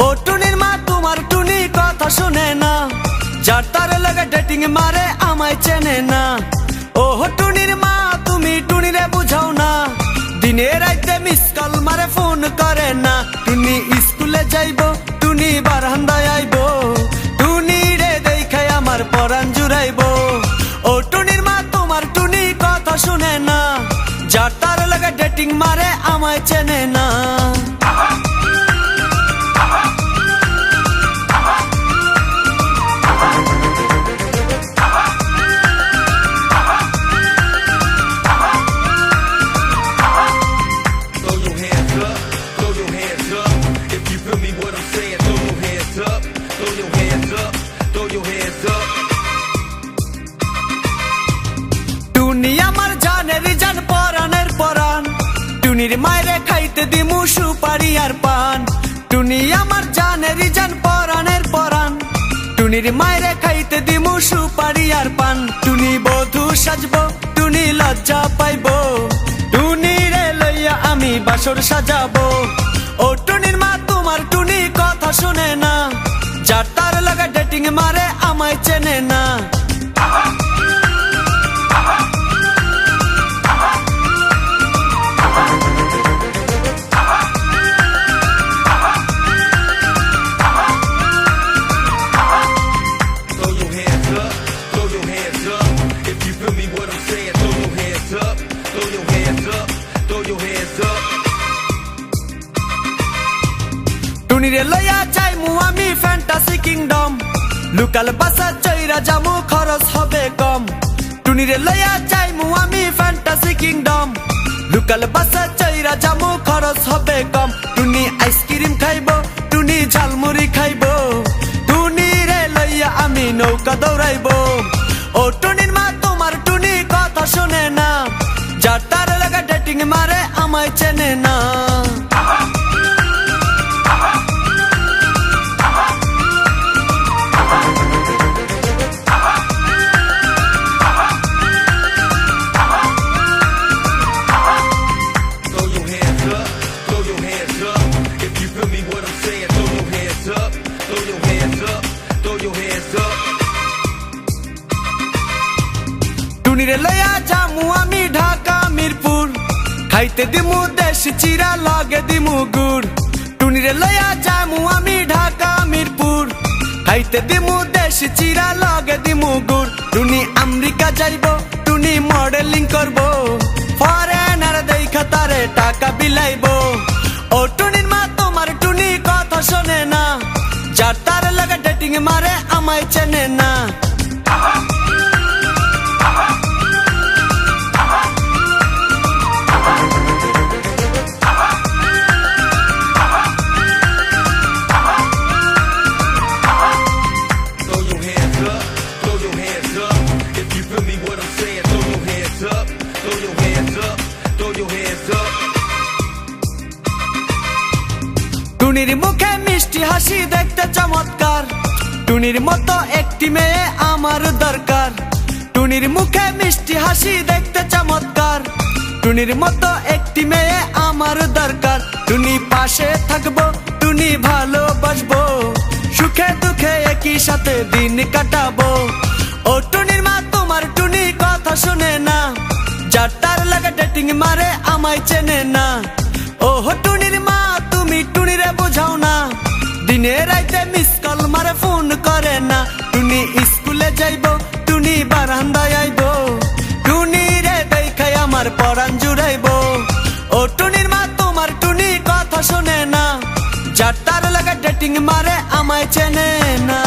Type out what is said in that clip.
ও টুনির মা তোমার টুনি কথা শুনে না, যার তার লাগে ডেটিং মারে আমায় চেনে না। ও টুনির মা তুমি টুনিরে বুঝাও না, দিনে রাইতে মিস কল মারে ফোন করে না। টুনি স্কুলে যাইবো, টুনি বারান্দায় আইবো, টুনি রে দেখাই আমার পরাণ জুড়াইবো। ও টুনির মা তোমার টুনি কথা শুনে না, যার তার লাগে ডেটিং মারে আমায় চেনে না। টুনি আমার জানের জান পরাণের পরাণ, টুনির মায়েরে খাইতে দিমু সুপারি আর পান। টুনি আমার জানের জান পরাণের পরাণ, টুনির মায়েরে খাইতে দিমু সুপারি আর পান। টুনি বধূ সাজবো, টুনি লজ্জা পাইবো, টুনি রে লইয়া আমি বাসর সাজাবো। ও টুনির মা তোমার টুনি কথা শুনে না, যার তার লাগা ডেটিং মারে আমায় চেনে না। টুনিরে লইয়া যাইমু আমি ফ্যান্টাসি কিংডম, লোকাল বাসা চইরা যামু খরচ হবে কম। টুনিরে লইয়া যাইমু আমি ফ্যান্টাসি কিংডম, লোকাল বাসা চইরা যামু খরচ হবে কম। টুনি আইসক্রিম খাইবো, টুনি ঝালমুড়ি খাইবো, টুনি রে লইয়া আমি নৌকা দৌড়াইবো। ও টুনির মা তোমার টুনি কথা শুনে না, যার তার লাগা ডেটিং মারে আমায় চেনে না। টুনিরে লইয়া যামু আমি ঢাকা মিরপুর, খাইতে দিমু দেশি চিরা লাগে দিমু গুড়। টুনিরে লইয়া যামু আমি ঢাকা মিরপুর, খাইতে দিমু দেশি চিরা লাগে দিমু গুড়। টুনি আমেরিকা যাইবো, টুনি মডেলিং করবো, ফরেনার দেখা তারে টাকা বিলাইবো। ও টুনির মা তোমার টুনি কথা শোনে না, যার তার লাগা ডেটিং মারে আমায় চেনে না। টুনির মুখে মিষ্টি হাসি দেখতে চমৎকার, টুনির মতো একটি মেয়ে আমার দরকার। টুনির মুখে মিষ্টি হাসি দেখতে চমৎকার, টুনির মতো একটি মেয়ে আমার দরকার। টুনি পাশে থাকবো, টুনি ভালোবাসবো, সুখে দুঃখে একই সাথে দিন কাটাবো। ও টুনির মা তোমার টুনি কথা শুনে না, যার তার লাগা ডেটিং মারে আমায় চেনে না। ও টুনির মা তুমি টুনিরে বুঝাও না, দিনে রাইতে মিস কল মারে ফোন করে না। টুনি স্কুলে যাইবো, টুনি বারান্দায় আইবো, টুনি রে দেখাই আমার পরাণ জুড়াইবো। ও টুনির মা তোমার টুনি কথা শুনে না, যার তার লাগা ডেটিং মারে আমায় চেনে না।